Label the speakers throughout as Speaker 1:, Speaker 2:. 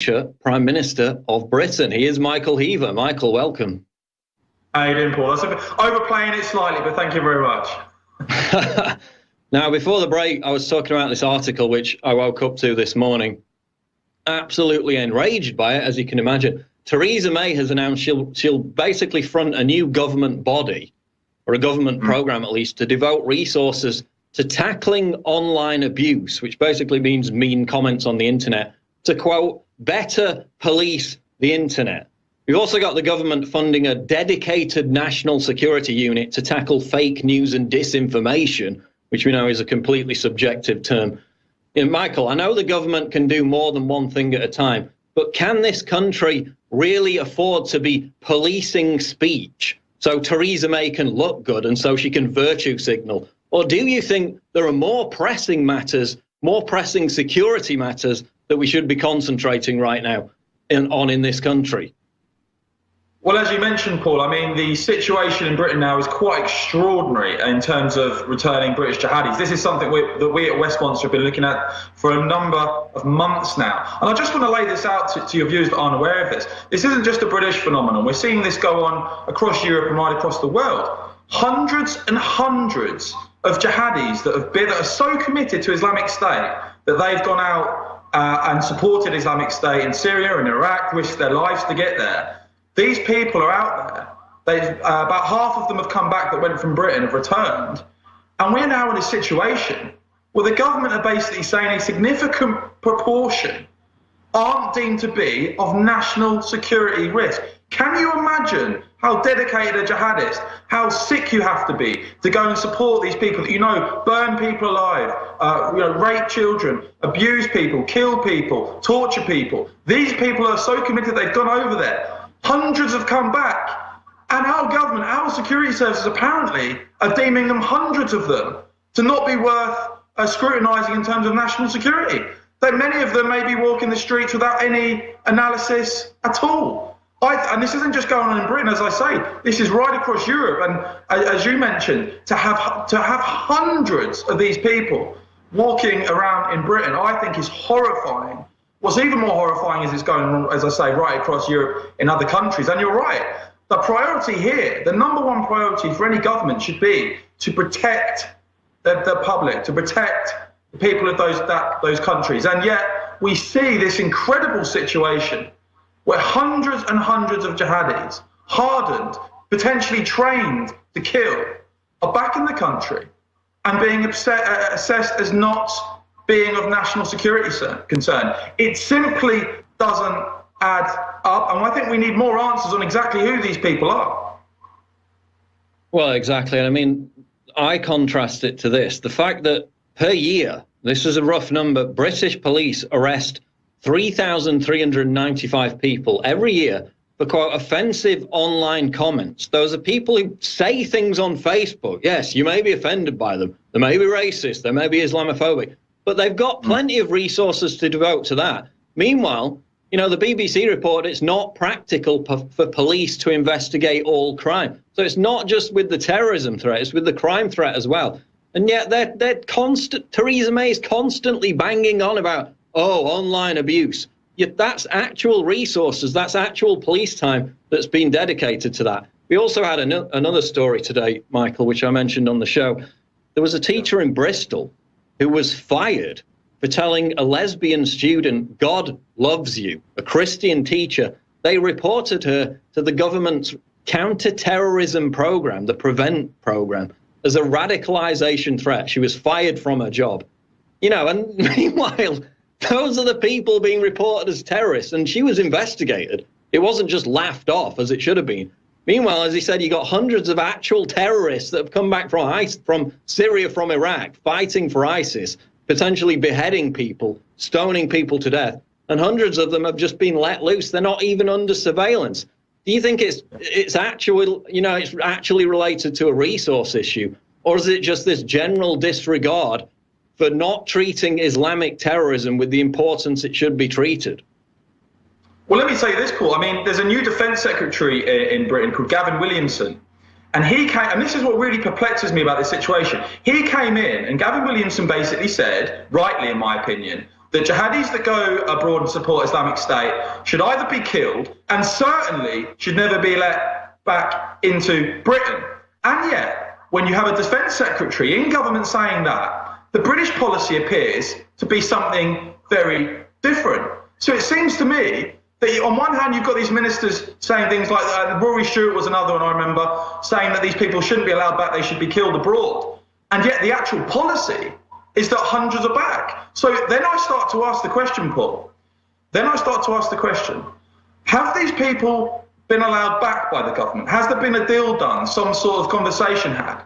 Speaker 1: Prime Minister of Britain. He is Michael Heaver. Michael, welcome.
Speaker 2: How you doing, Paul? That's overplaying it slightly, but thank you very much.
Speaker 1: Now, before the break, I was talking about this article, which I woke up to this morning. Absolutely enraged by it, as you can imagine. Theresa May has announced she'll basically front a new government body, or a government programme at least, to devote resources to tackling online abuse, which basically means mean comments on the internet, to, quote, better police the internet. We've also got the government funding a dedicated national security unit to tackle fake news and disinformation, which we know is a completely subjective term. Michael, I know the government can do more than one thing at a time, but can this country really afford to be policing speech so Theresa May can look good and so she can virtue signal? Or do you think there are more pressing matters, more pressing security matters that we should be concentrating right now in this country?
Speaker 2: Well, as you mentioned, Paul, I mean, the situation in Britain now is quite extraordinary in terms of returning British jihadis. This is something that we at Westminster have been looking at for a number of months now. And I just want to lay this out to your viewers that aren't aware of this. This isn't just a British phenomenon. We're seeing this go on across Europe and right across the world. Hundreds and hundreds of jihadis that are so committed to Islamic State that they've gone out and supported Islamic State in Syria and Iraq, risked their lives to get there. These people are out there. About half of them have come back that went from Britain, have returned. And we're now in a situation where the government are basically saying a significant proportion aren't deemed to be of national security risk. Can you imagine how dedicated a jihadist, how sick you have to be to go and support these people that you know burn people alive, rape children, abuse people, kill people, torture people? These people are so committed they've gone over there. Hundreds have come back, and our government, our security services apparently are deeming them, hundreds of them, to not be worth scrutinising in terms of national security. That many of them may be walking the streets without any analysis at all. And this isn't just going on in Britain, as I say. This is right across Europe. And as you mentioned, to have hundreds of these people walking around in Britain, I think is horrifying. What's even more horrifying is it's going on, as I say, right across Europe in other countries. And you're right. The priority here, the number one priority for any government should be to protect the public, to protect the people of those countries. And yet we see this incredible situation where hundreds and hundreds of jihadis, hardened, potentially trained to kill, are back in the country and being assessed as not being of national security concern. It simply doesn't add up, and I think we need more answers on exactly who these people are.
Speaker 1: Well, exactly. I mean, I contrast it to this. The fact that per year, this is a rough number, British police arrest 3,395 people every year for, quote, offensive online comments. Those are people who say things on Facebook. Yes, you may be offended by them. They may be racist. They may be Islamophobic. But they've got plenty of resources to devote to that. Meanwhile, the BBC reported it's not practical for police to investigate all crime. So it's not just with the terrorism threat, it's with the crime threat as well. And yet they're constant. Theresa May is constantly banging on about, online abuse. Yet that's actual resources, that's actual police time that's been dedicated to that. We also had another story today, Michael, which I mentioned on the show. There was a teacher in Bristol who was fired for telling a lesbian student, God loves you, a Christian teacher. They reported her to the government's counter-terrorism program, the PREVENT program, as a radicalization threat. She was fired from her job. And meanwhile, those are the people being reported as terrorists, and she was investigated. It wasn't just laughed off, as it should have been. Meanwhile, as he said, you got hundreds of actual terrorists that have come back from Syria, from Iraq, fighting for ISIS, potentially beheading people, stoning people to death. And hundreds of them have just been let loose. They're not even under surveillance. Do you think it's actually related to a resource issue? Or is it just this general disregard for not treating Islamic terrorism with the importance it should be treated?
Speaker 2: Well, let me say this, Paul. I mean, there's a new defence secretary in Britain called Gavin Williamson. And he came, and this is what really perplexes me about this situation. He came in, and Gavin Williamson basically said, rightly in my opinion, that jihadis that go abroad and support Islamic State should either be killed and certainly should never be let back into Britain. And yet, when you have a defence secretary in government saying that, the British policy appears to be something very different. So it seems to me that on one hand, you've got these ministers saying things like Rory Stewart was another one I remember, saying that these people shouldn't be allowed back, they should be killed abroad. And yet the actual policy is that hundreds are back. So then I start to ask the question, Paul. Then I start to ask the question, have these people been allowed back by the government? Has there been a deal done, some sort of conversation had?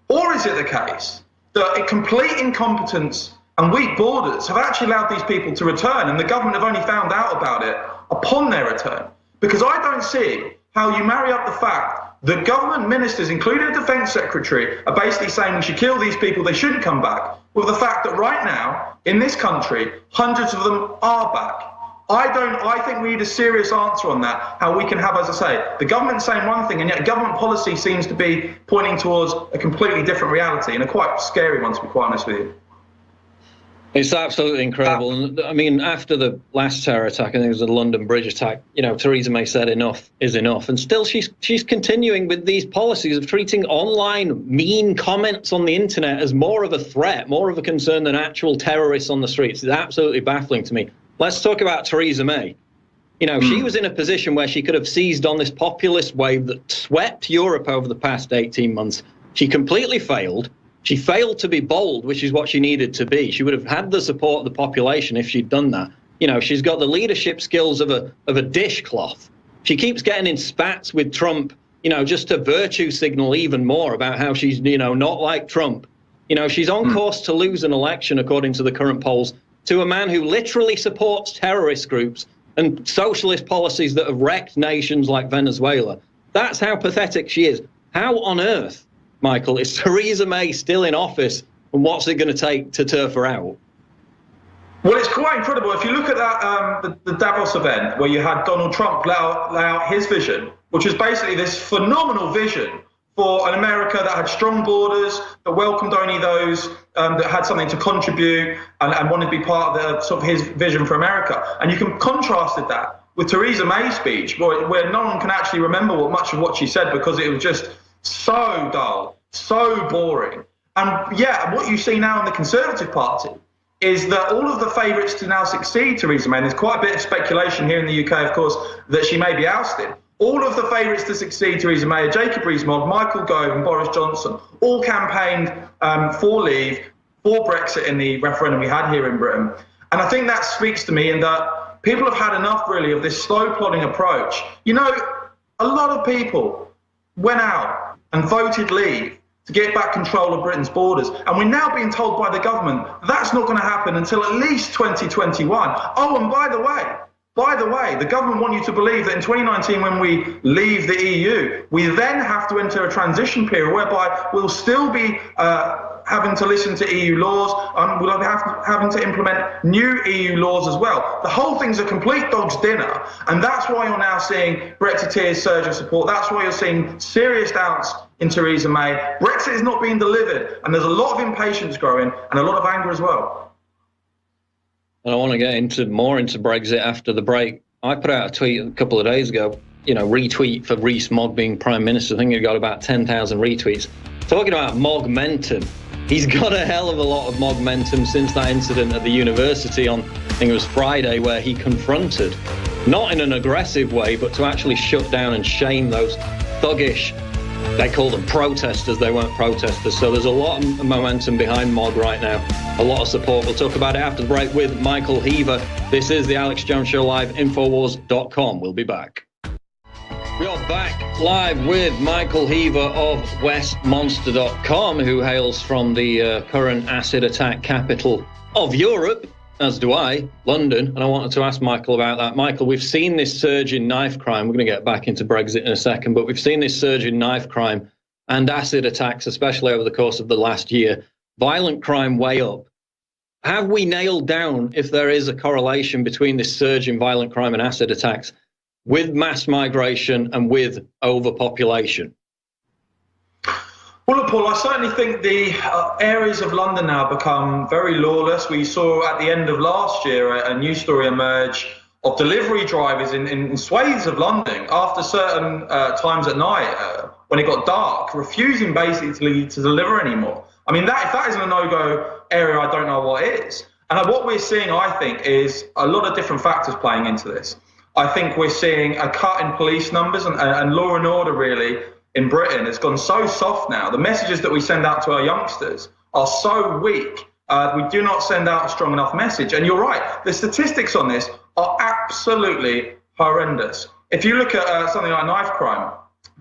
Speaker 2: Or is it the case that a complete incompetence and weak borders have actually allowed these people to return and the government have only found out about it upon their return? Because I don't see how you marry up the fact that government ministers, including the defence secretary, are basically saying we should kill these people, they shouldn't come back, with the fact that right now, in this country, hundreds of them are back. I think we need a serious answer on that, how we can have, as I say, the government saying one thing, and yet government policy seems to be pointing towards a completely different reality, and a quite scary one, to be quite honest with you.
Speaker 1: It's absolutely incredible. And I mean, after the last terror attack, I think it was the London Bridge attack, you know, Theresa May said enough is enough. And still she's continuing with these policies of treating online mean comments on the internet as more of a threat, more of a concern than actual terrorists on the streets. It's absolutely baffling to me. Let's talk about Theresa May. You know, she was in a position where she could have seized on this populist wave that swept Europe over the past 18 months. She completely failed. She failed to be bold, which is what she needed to be. She would have had the support of the population if she'd done that. You know, she's got the leadership skills of a dishcloth. She keeps getting in spats with Trump, you know, just to virtue signal even more about how she's, you know, not like Trump. You know, she's on course to lose an election, according to the current polls, to a man who literally supports terrorist groups and socialist policies that have wrecked nations like Venezuela. That's how pathetic she is. How on earth, Michael, is Theresa May still in office, and what's it going to take to turf her out?
Speaker 2: Well, it's quite incredible. If you look at that, the Davos event where you had Donald Trump lay out his vision, which was basically this phenomenal vision for an America that had strong borders, that welcomed only those that had something to contribute and wanted to be part of the, sort of his vision for America. And you can contrast that with Theresa May's speech, where no one can actually remember much of what she said because it was just so dull, so boring. And yeah, what you see now in the Conservative Party is that all of the favourites to now succeed Theresa May, and there's quite a bit of speculation here in the UK, of course, that she may be ousted. All of the favourites to succeed Theresa May are Jacob Rees-Mogg, Michael Gove and Boris Johnson, all campaigned for leave, for Brexit in the referendum we had here in Britain. And I think that speaks to me in that people have had enough, really, of this slow plodding approach. You know, a lot of people went out and voted leave to get back control of Britain's borders. And we're now being told by the government that's not going to happen until at least 2021. Oh, and by the way, the government want you to believe that in 2019, when we leave the EU, we then have to enter a transition period whereby we'll still be having to listen to EU laws, and we'll having to implement new EU laws as well. The whole thing's a complete dog's dinner, and that's why you're now seeing Brexiteers surge of support. That's why you're seeing serious doubts in Theresa May. Brexit is not being delivered, and there's a lot of impatience growing and a lot of anger as well.
Speaker 1: And I want to get more into Brexit after the break. I put out a tweet a couple of days ago, you know, retweet for Rees-Mogg being Prime Minister. I think it got about 10,000 retweets. Talking about Mogmentum. He's got a hell of a lot of Mogmentum since that incident at the university on, I think it was Friday, where he confronted, not in an aggressive way, but to actually shut down and shame those thuggish, they call them protesters, they weren't protesters. So there's a lot of momentum behind Mogg right now, a lot of support. We'll talk about it after the break with Michael Heaver. This is the Alex Jones Show live, Infowars.com. We'll be back. We are back live with Michael Heaver of Westmonster.com, who hails from the current acid attack capital of Europe, as do I, London. And I wanted to ask Michael about that. Michael, we've seen this surge in knife crime. We're going to get back into Brexit in a second, but we've seen this surge in knife crime and acid attacks, especially over the course of the last year. Violent crime way up. Have we nailed down if there is a correlation between this surge in violent crime and acid attacks with mass migration and with overpopulation?
Speaker 2: Well, look, Paul, I certainly think the areas of London now become very lawless. We saw at the end of last year a news story emerge of delivery drivers in swathes of London after certain times at night, when it got dark, refusing basically to deliver anymore. I mean, if that isn't a no-go area, I don't know what is. And what we're seeing, I think, is a lot of different factors playing into this. I think we're seeing a cut in police numbers and law and order, really, in Britain has gone so soft now. The messages that we send out to our youngsters are so weak. We do not send out a strong enough message. And you're right, the statistics on this are absolutely horrendous. If you look at something like knife crime,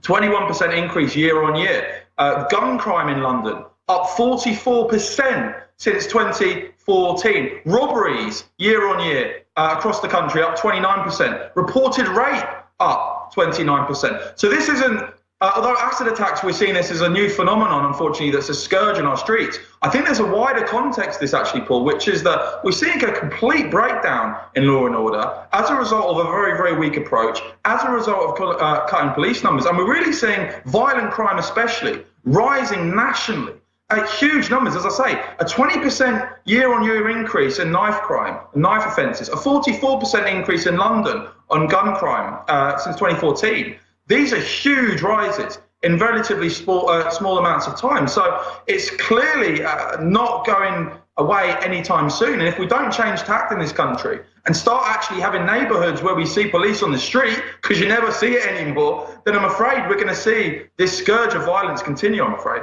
Speaker 2: 21% increase year on year. Gun crime in London, up 44% since 2014. Robberies year on year across the country, up 29%. Reported rape, up 29%. So this isn't, although acid attacks, we're seeing this as a new phenomenon, unfortunately, that's a scourge in our streets. I think there's a wider context to this, actually, Paul, which is that we're seeing a complete breakdown in law and order as a result of a very, very weak approach, as a result of cutting police numbers. And we're really seeing violent crime especially rising nationally at huge numbers. As I say, a 20% year-on-year increase in knife crime, knife offences, a 44% increase in London on gun crime since 2014. These are huge rises in relatively small amounts of time. So it's clearly not going away anytime soon. And if we don't change tact in this country and start actually having neighbourhoods where we see police on the street, because you never see it anymore, then I'm afraid we're going to see this scourge of violence continue, I'm afraid.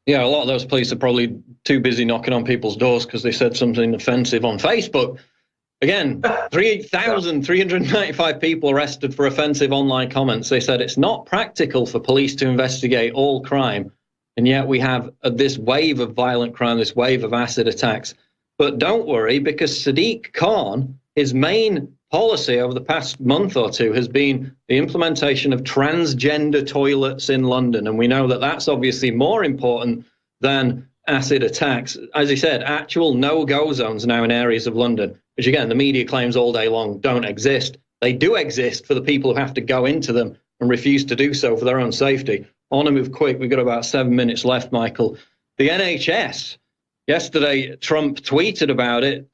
Speaker 1: Yeah, a lot of those police are probably too busy knocking on people's doors because they said something offensive on Facebook. Again, 3,395 people arrested for offensive online comments. They said it's not practical for police to investigate all crime, and yet we have this wave of violent crime, this wave of acid attacks. But don't worry, because Sadiq Khan, his main policy over the past month or two has been the implementation of transgender toilets in London, and we know that that's obviously more important than acid attacks. As he said, actual no-go zones now in areas of London, which again, the media claims all day long don't exist. They do exist for the people who have to go into them and refuse to do so for their own safety. I want to move quick. We've got about 7 minutes left, Michael. The NHS, yesterday Trump tweeted about it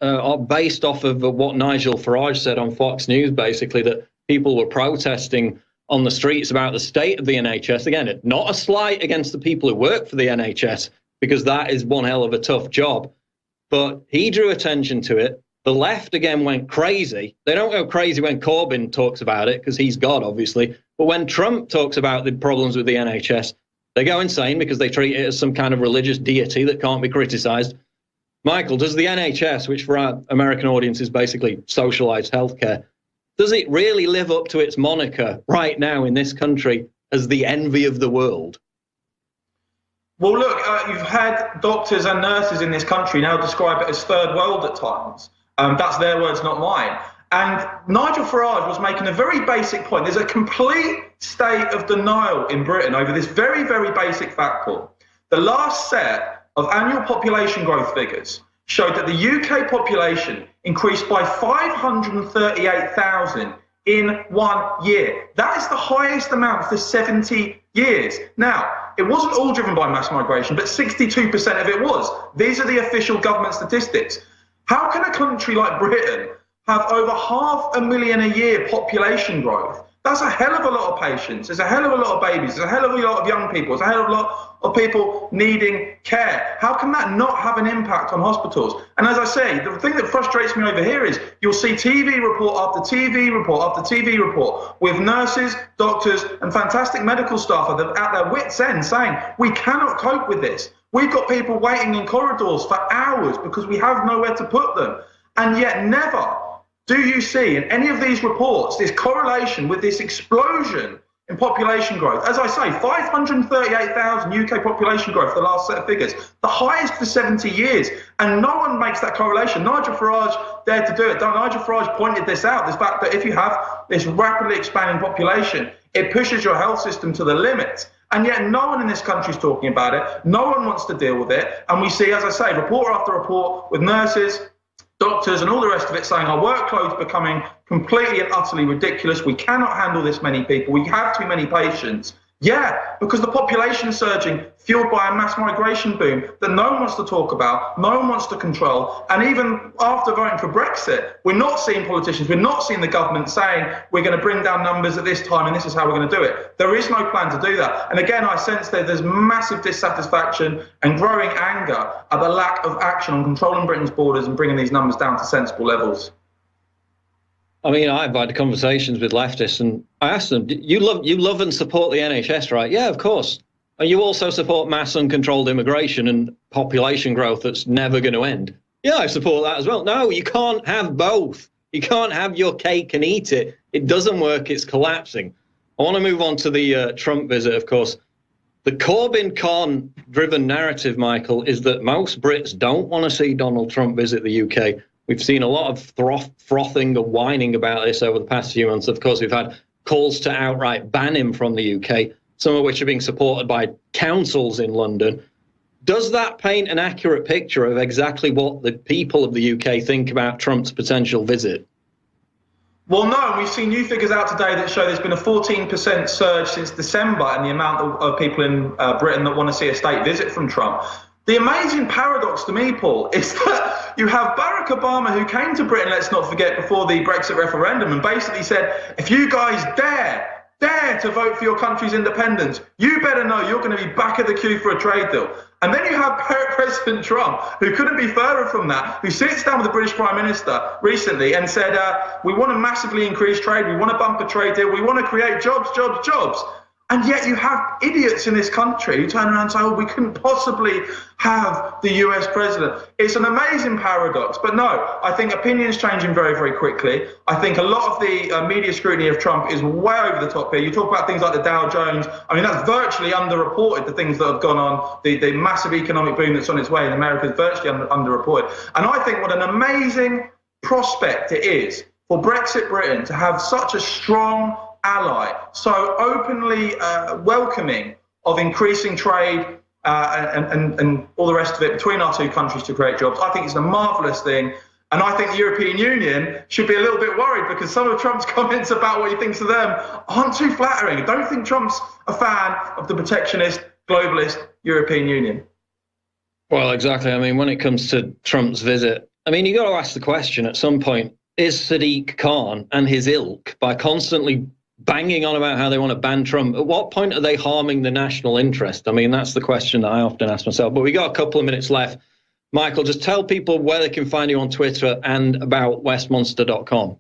Speaker 1: based off of what Nigel Farage said on Fox News, basically, that people were protesting on the streets about the state of the NHS. Again, not a slight against the people who work for the NHS, because that is one hell of a tough job. But he drew attention to it. The left, again, went crazy. They don't go crazy when Corbyn talks about it, because he's God, obviously. But when Trump talks about the problems with the NHS, they go insane because they treat it as some kind of religious deity that can't be criticised. Michael, does the NHS, which for our American audience is basically socialised healthcare, does it really live up to its moniker right now in this country as the envy of the world?
Speaker 2: Well, look, you've had doctors and nurses in this country now describe it as third world at times. That's their words, not mine. And Nigel Farage was making a very basic point. There's a complete state of denial in Britain over this very, very basic fact, Paul. The last set of annual population growth figures showed that the UK population increased by 538,000 in 1 year. That is the highest amount for 70 years. Now, it wasn't all driven by mass migration, but 62% of it was. These are the official government statistics. How can a country like Britain have over 500,000 a year population growth? That's a hell of a lot of patients. There's a hell of a lot of babies. There's a hell of a lot of young people. There's a hell of a lot of people needing care. How can that not have an impact on hospitals? And as I say, the thing that frustrates me over here is you'll see TV report after TV report after TV report with nurses, doctors, and fantastic medical staff at their wits' end saying, we cannot cope with this. We've got people waiting in corridors for hours because we have nowhere to put them. And yet never do you see in any of these reports this correlation with this explosion in population growth. As I say, 538,000 UK population growth, the last set of figures, the highest for 70 years, and no one makes that correlation. Nigel Farage dared to do it. Nigel Farage pointed this out, this fact that if you have this rapidly expanding population, it pushes your health system to the limit. And yet no one in this country is talking about it. No one wants to deal with it. And we see, as I say, report after report with nurses, doctors and all the rest of it saying our workload's becoming completely and utterly ridiculous. We cannot handle this many people. We have too many patients. Yeah, because the population is surging, fueled by a mass migration boom that no one wants to talk about, no one wants to control. And even after voting for Brexit, we're not seeing politicians, we're not seeing the government saying we're going to bring down numbers at this time and this is how we're going to do it. There is no plan to do that. And again, I sense that there's massive dissatisfaction and growing anger at the lack of action on controlling Britain's borders and bringing these numbers down to sensible levels.
Speaker 1: I mean, I've had conversations with leftists, and I asked them, you love and support the NHS, right? Yeah, of course. And you also support mass uncontrolled immigration and population growth that's never going to end. Yeah, I support that as well. No, you can't have both. You can't have your cake and eat it. It doesn't work. It's collapsing. I want to move on to the Trump visit, of course. The Corbyn-Khan-driven narrative, Michael, is that most Brits don't want to see Donald Trump visit the UK. We've seen a lot of frothing and whining about this over the past few months. Of course, we've had calls to outright ban him from the UK, some of which are being supported by councils in London. Does that paint an accurate picture of exactly what the people of the UK think about Trump's potential visit?
Speaker 2: Well, no, we've seen new figures out today that show there's been a 14% surge since December in the amount of people in Britain that want to see a state visit from Trump. The amazing paradox to me, Paul, is that you have Barack Obama, who came to Britain, let's not forget, before the Brexit referendum and basically said, if you guys dare to vote for your country's independence, you better know you're going to be back of the queue for a trade deal. And then you have President Trump, who couldn't be further from that, who sits down with the British Prime Minister recently and said, we want to massively increase trade, we want to bump a trade deal, we want to create jobs. And yet you have idiots in this country who turn around and say, oh, we couldn't possibly have the US president. It's an amazing paradox. But no, I think opinions changing very, very quickly. I think a lot of the media scrutiny of Trump is way over the top here. You talk about things like the Dow Jones. I mean, that's virtually underreported, the things that have gone on. The massive economic boom that's on its way in America is virtually underreported. And I think what an amazing prospect it is for Brexit Britain to have such a strong ally, so openly welcoming of increasing trade and all the rest of it between our two countries to create jobs. I think it's a marvellous thing. And I think the European Union should be a little bit worried because some of Trump's comments about what he thinks of them aren't too flattering. I don't think Trump's a fan of the protectionist, globalist European Union.
Speaker 1: Well, exactly. I mean, when it comes to Trump's visit, I mean, you got to ask the question at some point, is Sadiq Khan and his ilk, by constantly banging on about how they want to ban Trump, at what point are they harming the national interest? I mean, that's the question that I often ask myself. But we got a couple of minutes left. Michael, just tell people where they can find you on Twitter and about westmonster.com.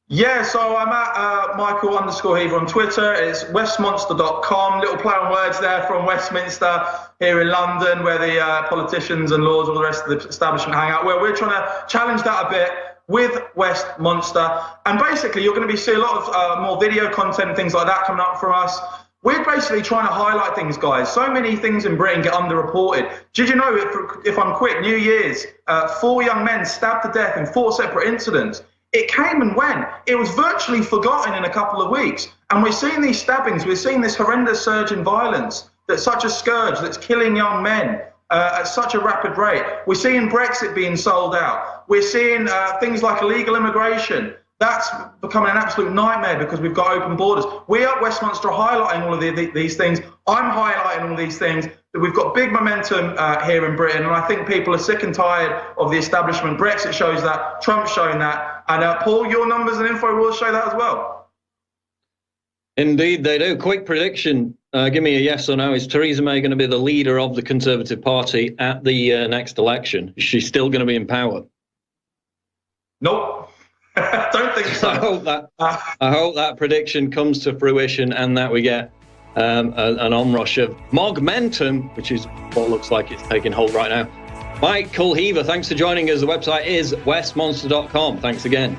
Speaker 2: Yeah, so I'm at Michael_Heaver on Twitter. It's westmonster.com. Little play on words there from Westminster here in London, where the politicians and lords, all the rest of the establishment hang out, where we're trying to challenge that a bit with Westmonster. And basically, you're going to be seeing a lot of more video content and things like that coming up from us. We're basically trying to highlight things, guys. So many things in Britain get underreported. Did you know, if I'm quick, New Year's, 4 young men stabbed to death in 4 separate incidents. It came and went. It was virtually forgotten in a couple of weeks. And we're seeing these stabbings. We're seeing this horrendous surge in violence that's such a scourge that's killing young men at such a rapid rate. We're seeing Brexit being sold out. We're seeing things like illegal immigration. That's becoming an absolute nightmare because we've got open borders. We at Westminster are highlighting all of these things. I'm highlighting all these things. That we've got big momentum here in Britain, and I think people are sick and tired of the establishment. Brexit shows that. Trump's showing that. And Paul, your numbers and info will show that as well.
Speaker 1: Indeed, they do. Quick prediction. Give me a yes or no. Is Theresa May going to be the leader of the Conservative Party at the next election? Is she still going to be in power?
Speaker 2: Nope. Don't think so.
Speaker 1: I hope that prediction comes to fruition and that we get an onrush of Mogmentum, which is what looks like it's taking hold right now. Michael Heaver, thanks for joining us. The website is westmonster.com. Thanks again.